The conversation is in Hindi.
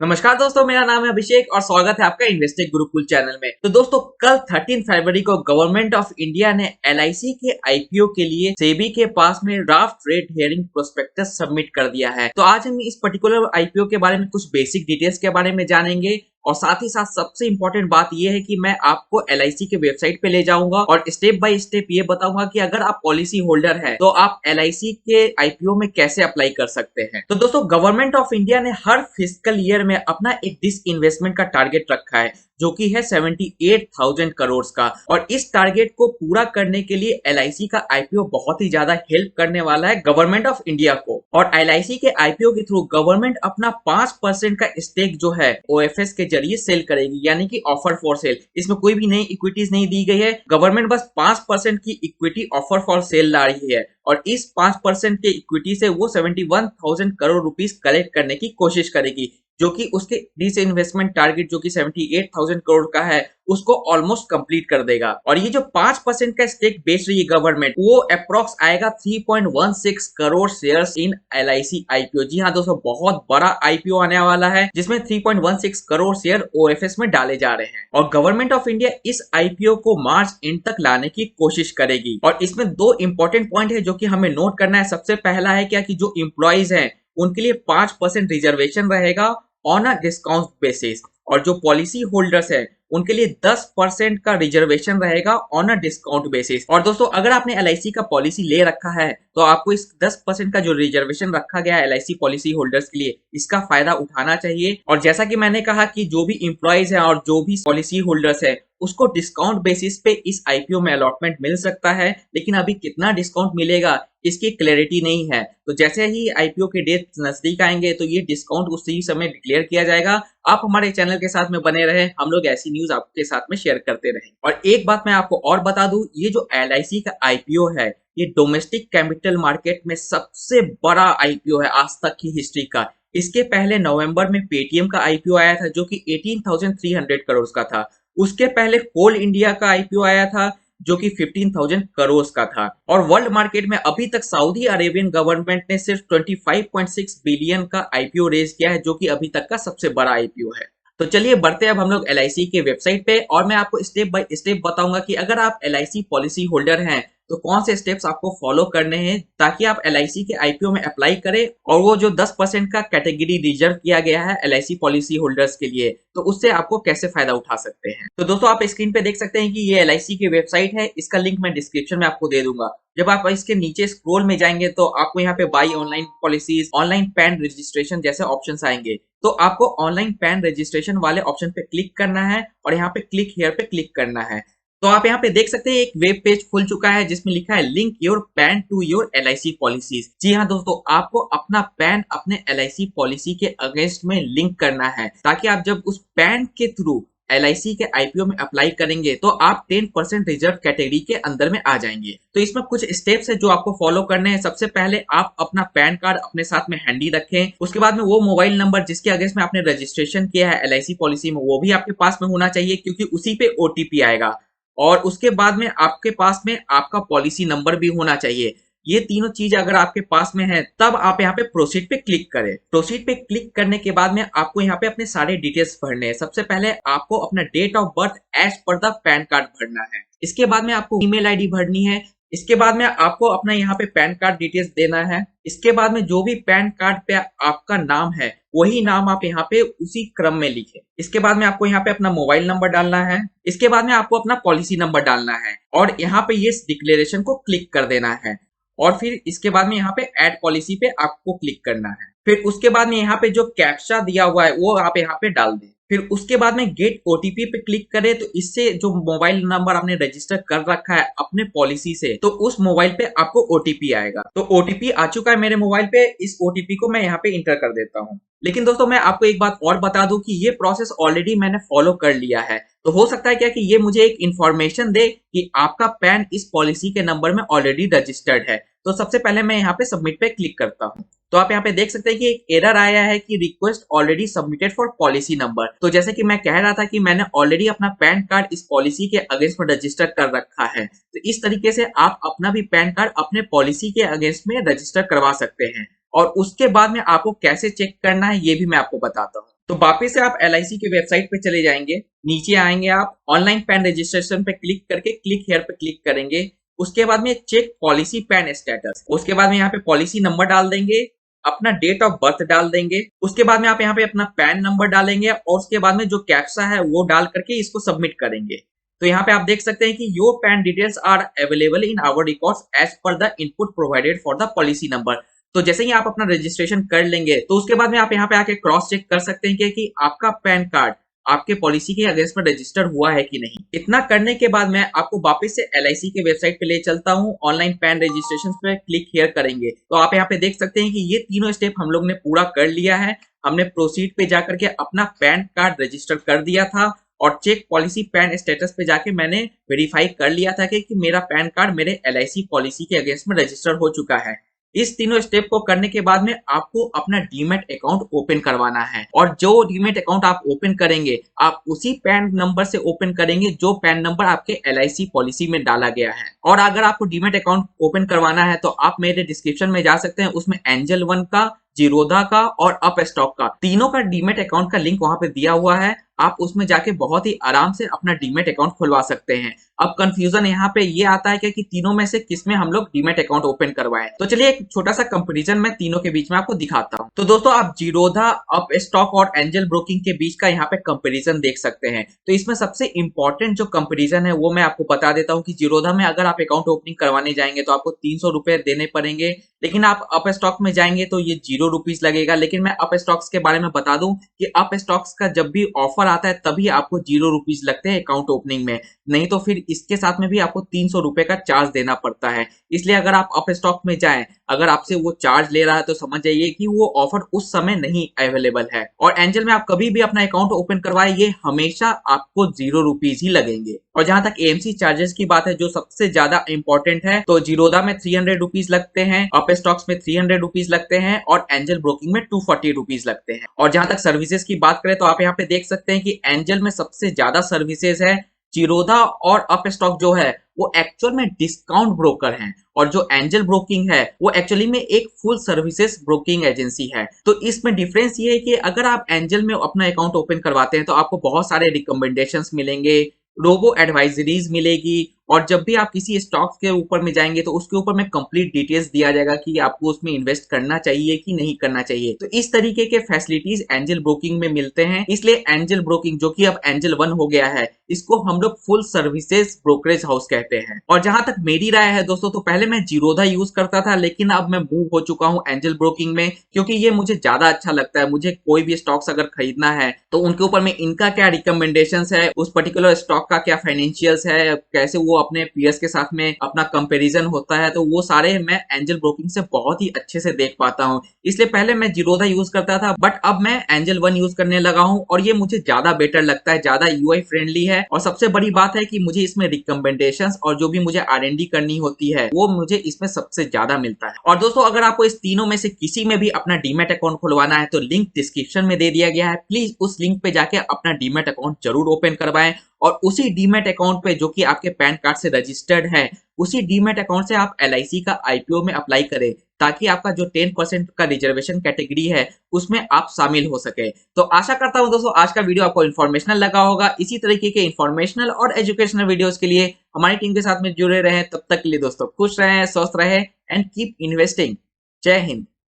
नमस्कार दोस्तों, मेरा नाम है अभिषेक और स्वागत है आपका इन्वेस्टेक गुरुकुल चैनल में। तो दोस्तों, कल 13 फरवरी को गवर्नमेंट ऑफ इंडिया ने एलआईसी के आईपीओ के लिए सेबी के पास में draft rate hearing prospectus submit कर दिया है। तो आज हम इस पर्टिकुलर आईपीओ के बारे में कुछ बेसिक डिटेल्स के बारे में जानेंगे और साथ ही साथ सबसे इंपॉर्टेंट बात यह है कि मैं आपको एलआईसी के वेबसाइट पे ले जाऊंगा और स्टेप बाय स्टेप ये बताऊंगा कि अगर आप पॉलिसी होल्डर हैं तो आप एलआईसी के आईपीओ में कैसे अप्लाई कर सकते हैं। तो दोस्तों, गवर्नमेंट ऑफ इंडिया ने हर फिस्कल ईयर में अपना एक डिसइन्वेस्टमेंट का टारगेट रखा है जो कि है 78,000 करोड़ का, और इस टारगेट को पूरा करने के लिए एलआईसी का आईपीओ बहुत ही ज्यादा हेल्प करने वाला है गवर्नमेंट ऑफ इंडिया को। और एलआईसी के आईपीओ के थ्रू गवर्नमेंट अपना 5% का स्टेक जो है ओएफएस के जरिए सेल करेगी, यानी कि ऑफर फॉर सेल। इसमें कोई भी नई इक्विटीज नहीं दी गई है, गवर्नमेंट बस 5% की इक्विटी ऑफर फॉर सेल ला रही है और इस 5% के इक्विटी से वो 71,000 करोड़ रुपीस कलेक्ट करने की कोशिश करेगी, जो कि उसके डिसइन्वेस्टमेंट टारगेट जो कि 78,000 करोड़ का है उसको ऑलमोस्ट कंप्लीट कर देगा। और ये जो 5% का स्टेक बेच रही है गवर्नमेंट, वो अप्रोक्स आएगा 3.16 crore shares in LIC IPO. जी हाँ दोस्तों, बहुत बड़ा आईपीओ आने वाला है जिसमें 3.16 करोड़ शेयर ओएफएस में डाले जा रहे हैं और गवर्नमेंट ऑफ इंडिया इस आईपीओ को मार्च एंड तक लाने की कोशिश करेगी। और इसमें दो इंपॉर्टेंट पॉइंट है जो कि हमें नोट करना है। सबसे पहला है क्या कि जो एम्प्लॉइज हैं उनके लिए 5% रिजर्वेशन रहेगा ऑन अ डिस्काउंट बेसिस, और जो पॉलिसी होल्डर्स है उनके लिए 10% का रिजर्वेशन रहेगा ऑन अ डिस्काउंट बेसिस। और दोस्तों, अगर आपने एलआईसी का पॉलिसी ले रखा है तो आपको इस 10% का जो रिजर्वेशन रखा गया है एलआईसी पॉलिसी होल्डर्स के लिए, इसका फायदा उठाना चाहिए। और जैसा कि मैंने कहा कि जो भी इंप्लॉइज है और जो भी पॉलिसी होल्डर्स है उसको डिस्काउंट बेसिस पे इस आईपीओ में अलॉटमेंट मिल सकता है, लेकिन अभी कितना डिस्काउंट मिलेगा इसकी क्लैरिटी नहीं है। तो जैसे ही आईपीओ के डेट नजदीक आएंगे तो ये डिस्काउंट उसी समय डिक्लेयर किया जाएगा। आप हमारे चैनल के साथ में बने रहे, हम लोग ऐसी न्यूज आपके साथ में शेयर करते रहें। और एक बात मैं आपको और बता दूं, ये जो एलआईसी का आईपीओ है ये डोमेस्टिक कैपिटल मार्केट में सबसे बड़ा आईपीओ है आज तक की हिस्ट्री का। इसके पहले नवंबर में पेटीएम का आईपीओ आया था जो कि 18,300 करोड़ का था। उसके पहले कोल इंडिया का आईपीओ आया था जो कि 15,000 करोड़ का था। और वर्ल्ड मार्केट में अभी तक सऊदी अरेबियन गवर्नमेंट ने सिर्फ 25.6 बिलियन का आईपीओ रेज किया है, जो कि अभी तक का सबसे बड़ा आईपीओ है। तो चलिए बढ़ते हैं अब हम लोग एलआईसी के वेबसाइट पे और मैं आपको स्टेप बाय स्टेप बताऊंगा कि अगर आप एलआईसी पॉलिसी होल्डर हैं तो कौन से स्टेप्स आपको फॉलो करने हैं ताकि आप एलआईसी के आईपीओ में अप्लाई करें और वो जो 10% का कैटेगरी रिजर्व किया गया है एलआईसी पॉलिसी होल्डर्स के लिए, तो उससे आपको कैसे फायदा उठा सकते हैं। तो दोस्तों, आप स्क्रीन पे देख सकते हैं कि ये एलआईसी की वेबसाइट है, इसका लिंक मैं डिस्क्रिप्शन में आपको दे दूंगा। जब आप इसके नीचे स्क्रॉल में जाएंगे तो आपको यहाँ पे by online policies, online pan registration जैसे ऑप्शंस आएंगे। तो आपको ऑनलाइन पैन रजिस्ट्रेशन वाले ऑप्शन पे क्लिक करना है और यहाँ पे क्लिक हियर पे क्लिक करना है। तो आप यहाँ पे देख सकते हैं एक वेब पेज खुल चुका है जिसमें लिखा है link your PAN to your LIC policies. जी हाँ दोस्तों, आपको अपना पैन अपने एलआईसी पॉलिसी के अगेंस्ट में लिंक करना है ताकि आप जब उस पैन के थ्रू एलआईसी के आईपीओ में अप्लाई करेंगे तो आप 10% रिजर्व कैटेगरी के अंदर में आ जाएंगे। तो इसमें कुछ स्टेप्स है जो आपको फॉलो करने हैं। सबसे पहले आप अपना पैन कार्ड अपने साथ में हैंडी रखें। उसके बाद में वो मोबाइल नंबर जिसके अगेंस्ट में आपने रजिस्ट्रेशन किया है एलआईसी पॉलिसी में वो भी आपके पास में होना चाहिए, क्योंकि उसी पे ओटीपी आएगा। और उसके बाद में आपके पास में आपका पॉलिसी नंबर भी होना चाहिए। ये तीनों चीज अगर आपके पास में है तब आप यहाँ पे प्रोसीड पे क्लिक करें। प्रोसीड पे क्लिक करने के बाद में आपको यहाँ पे अपने सारे डिटेल्स भरने हैं। सबसे पहले आपको अपना date of birth as per the PAN card भरना है। इसके बाद में आपको ईमेल आईडी भरनी है। इसके बाद में आपको अपना यहाँ पे पैन कार्ड डिटेल्स देना है। इसके बाद में जो भी पैन कार्ड पे आपका नाम है वही नाम आप यहाँ पे उसी क्रम में लिखें। इसके बाद में आपको यहाँ पे अपना मोबाइल नंबर डालना है। इसके बाद में आपको अपना पॉलिसी नंबर डालना है और यहाँ पे ये डिक्लेरेशन को क्लिक कर देना है। और फिर इसके बाद में यहाँ पे ऐड पॉलिसी पे आपको क्लिक करना है। फिर उसके बाद में यहाँ पे जो कैप्चा दिया हुआ है वो आप यहाँ पे डाल दें। फिर उसके बाद में गेट ओटीपी पे क्लिक करें तो इससे जो मोबाइल नंबर आपने रजिस्टर कर रखा है अपने पॉलिसी से, तो उस मोबाइल पे आपको ओटीपी आएगा। तो ओटीपी आ चुका है मेरे मोबाइल पे, इस ओटीपी को मैं यहाँ पे इंटर कर देता हूँ। लेकिन दोस्तों, मैं आपको एक बात और बता दूं कि ये प्रोसेस ऑलरेडी मैंने फॉलो कर लिया है। तो हो सकता है क्या कि ये मुझे एक इंफॉर्मेशन दे कि आपका पैन इस पॉलिसी के नंबर में ऑलरेडी रजिस्टर्ड है। तो सबसे पहले मैं यहाँ पे सबमिट पे क्लिक करता हूँ। तो आप यहाँ पे देख सकते हैं कि एक एरर आया है कि request already submitted for policy number. तो जैसे कि मैं कह रहा था कि मैंने ऑलरेडी अपना पैन कार्ड इस पॉलिसी के अगेंस्ट में रजिस्टर कर रखा है, तो इस तरीके से आप अपना भी पैन कार्ड अपने पॉलिसी के अगेंस्ट में रजिस्टर करवा सकते हैं। और उसके बाद में आपको कैसे चेक करना है ये भी मैं आपको बताता हूँ। तो वापस से आप LIC के वेबसाइट पे चले जाएंगे, नीचे आएंगे, आप ऑनलाइन पैन रजिस्ट्रेशन पे क्लिक करके क्लिक हियर पे क्लिक करेंगे। उसके बाद में चेक पॉलिसी पैन स्टेटस, उसके बाद में यहाँ पे पॉलिसी नंबर डाल देंगे, अपना डेट ऑफ बर्थ डाल देंगे, उसके बाद में आप यहाँ पे अपना पैन नंबर डालेंगे और उसके बाद में जो कैप्चा है वो डाल करके इसको सबमिट करेंगे। तो यहाँ पे आप देख सकते हैं कि your PAN details are available in our records as per the input provided for the policy number. तो जैसे ही आप अपना रजिस्ट्रेशन कर लेंगे तो उसके बाद में आप यहाँ पे आके क्रॉस चेक कर सकते हैं कि आपका पैन कार्ड आपके पॉलिसी के अगेंस्ट में रजिस्टर हुआ है कि नहीं। इतना करने के बाद मैं आपको वापस से LIC के वेबसाइट पे ले चलता हूँ। ऑनलाइन पैन रजिस्ट्रेशन पे क्लिक हियर करेंगे तो आप यहाँ पे देख सकते हैं कि ये तीनों स्टेप हम लोग ने पूरा कर लिया है। हमने प्रोसीड पे जाकर के अपना पैन कार्ड रजिस्टर कर दिया था और चेक पॉलिसी पैन स्टेटस पे जाके मैंने वेरीफाई कर लिया था कि मेरा पैन कार्ड मेरे LIC पॉलिसी के अगेंस्ट में रजिस्टर हो चुका है। इस तीनों स्टेप को करने के बाद में आपको अपना डीमैट अकाउंट ओपन करवाना है और जो डीमैट अकाउंट आप ओपन करेंगे आप उसी पैन नंबर से ओपन करेंगे जो पैन नंबर आपके LIC पॉलिसी में डाला गया है। और अगर आपको डीमैट अकाउंट ओपन करवाना है तो आप मेरे डिस्क्रिप्शन में जा सकते हैं, उसमें एंजल वन का, जीरोधा का और अपस्टॉक का तीनों का डीमैट अकाउंट का लिंक वहां पे दिया हुआ है। आप उसमें जाके बहुत ही आराम से अपना डीमैट अकाउंट खुलवा सकते हैं। अब कंफ्यूजन यहाँ पे ये आता है कि तीनों में से किसमें हम लोग डीमैट अकाउंट ओपन करवाएं। तो चलिए एक छोटा सा कंपैरिजन मैं तीनों के बीच में आपको दिखाता हूँ। तो दोस्तों आप जीरोधा, अपस्टॉक और एंजल ब्रोकिंग के बीच का यहाँ पे कंपैरिजन देख सकते हैं। तो इसमें सबसे इंपॉर्टेंट जो कंपैरिजन है वो मैं आपको बता देता हूँ कि जीरोधा में अगर आप अकाउंट ओपनिंग करवाने जाएंगे तो आपको 300 रुपए देने पड़ेंगे, लेकिन आप अपस्टॉक में जाएंगे तो ये 0 रुपीज लगेगा। लेकिन मैं अपस्टॉक्स के बारे में बता दूं कि अपस्टॉक्स का जब भी ऑफर आता है तभी आपको 0 रुपीज लगते हैं अकाउंट ओपनिंग में, नहीं तो फिर इसके साथ में भी आपको 300 रुपए का चार्ज देना पड़ता है। इसलिए अगर आप अपस्टॉक में जाएं, अगर आपसे वो चार्ज ले रहा है तो समझ जाइए कि वो ऑफर उस समय नहीं अवेलेबल है। और एंजल में आप कभी भी अपना अकाउंट ओपन करवाए ये हमेशा आपको 0 रुपीज ही लगेंगे। और जहां तक AMC चार्जेस की बात है जो सबसे ज्यादा इंपॉर्टेंट है, तो जीरोधा में 300 रुपीज लगते हैं, अपस्टॉक्स में 300 रुपीज लगते हैं और एंजल ब्रोकिंग में 240 रुपीज लगते हैं। और जहां तक सर्विसेज की बात करें तो आप यहाँ पे देख सकते हैं कि एंजल में सबसे ज्यादा सर्विसेज है, जीरोधा और अपस्टॉक जो है वो एक्चुअल में डिस्काउंट ब्रोकर हैं और जो एंजल ब्रोकिंग है वो एक्चुअली में एक फुल सर्विसेज ब्रोकिंग एजेंसी है। तो इसमें डिफरेंस ये है कि अगर आप एंजल में अपना अकाउंट ओपन करवाते हैं तो आपको बहुत सारे रिकमेंडेशंस मिलेंगे, रोबो एडवाइजरीज मिलेगी और जब भी आप किसी स्टॉक के ऊपर में जाएंगे तो उसके ऊपर में कंप्लीट डिटेल्स दिया जाएगा कि आपको उसमें इन्वेस्ट करना चाहिए कि नहीं करना चाहिए। तो इस तरीके के फैसिलिटीज एंजल ब्रोकिंग में मिलते हैं। इसलिए एंजल ब्रोकिंग जो कि अब एंजल वन हो गया है इसको हम लोग फुल सर्विसेज ब्रोकरेज हाउस कहते हैं। और जहां तक मेरी राय है दोस्तों, तो पहले मैं जीरोधा यूज करता था लेकिन अब मैं मूव हो चुका हूं एंजल ब्रोकिंग में, क्योंकि ये मुझे ज्यादा अच्छा लगता है। मुझे कोई भी स्टॉक्स अगर खरीदना है तो उनके ऊपर में इनका क्या रिकमेंडेशन है, उस पर्टिकुलर स्टॉक का क्या फाइनेंशियल्स है, कैसे वो अपने पीएस के साथ में अपना कंपैरिजन होता है, तो वो सारे मैं एंजल ब्रोकिंग से बहुत ही अच्छे से देख पाता हूं। इसलिए पहले मैं जीरोधा यूज करता था बट अब मैं एंजल वन यूज करने लगा हूं और ये मुझे ज्यादा बेटर लगता है, ज्यादा यूआई फ्रेंडली है और सबसे बड़ी बात है कि मुझे इसमें रिकमेंडेशंस और जो भी मुझे R&D करनी होती है वो मुझे इसमें सबसे ज्यादा मिलता है। और दोस्तों अगर आपको इस तीनों में से किसी में भी अपना डीमैट अकाउंट खुलवाना है तो लिंक डिस्क्रिप्शन में दे दिया गया है, प्लीज उस लिंक पे जाके अपना डीमैट अकाउंट जरूर ओपन करवाएं और उसी डीमैट अकाउंट पे जो कि आपके पैन कार्ड से रजिस्टर्ड है उसी डीमैट अकाउंट से आप LIC का IPO में अप्लाई करें ताकि आपका जो 10% का रिजर्वेशन कैटेगरी है उसमें आप शामिल हो सके। तो आशा करता हूं दोस्तों आज का वीडियो आपको इन्फॉर्मेशनल लगा होगा। इसी तरीके के इन्फॉर्मेशनल और एजुकेशनल वीडियोस के लिए हमारी टीम के साथ में जुड़े रहें। तब तक के लिए दोस्तों खुश रहें, स्वस्थ रहें एंड कीप इन्वेस्टिंग। जय हिंद।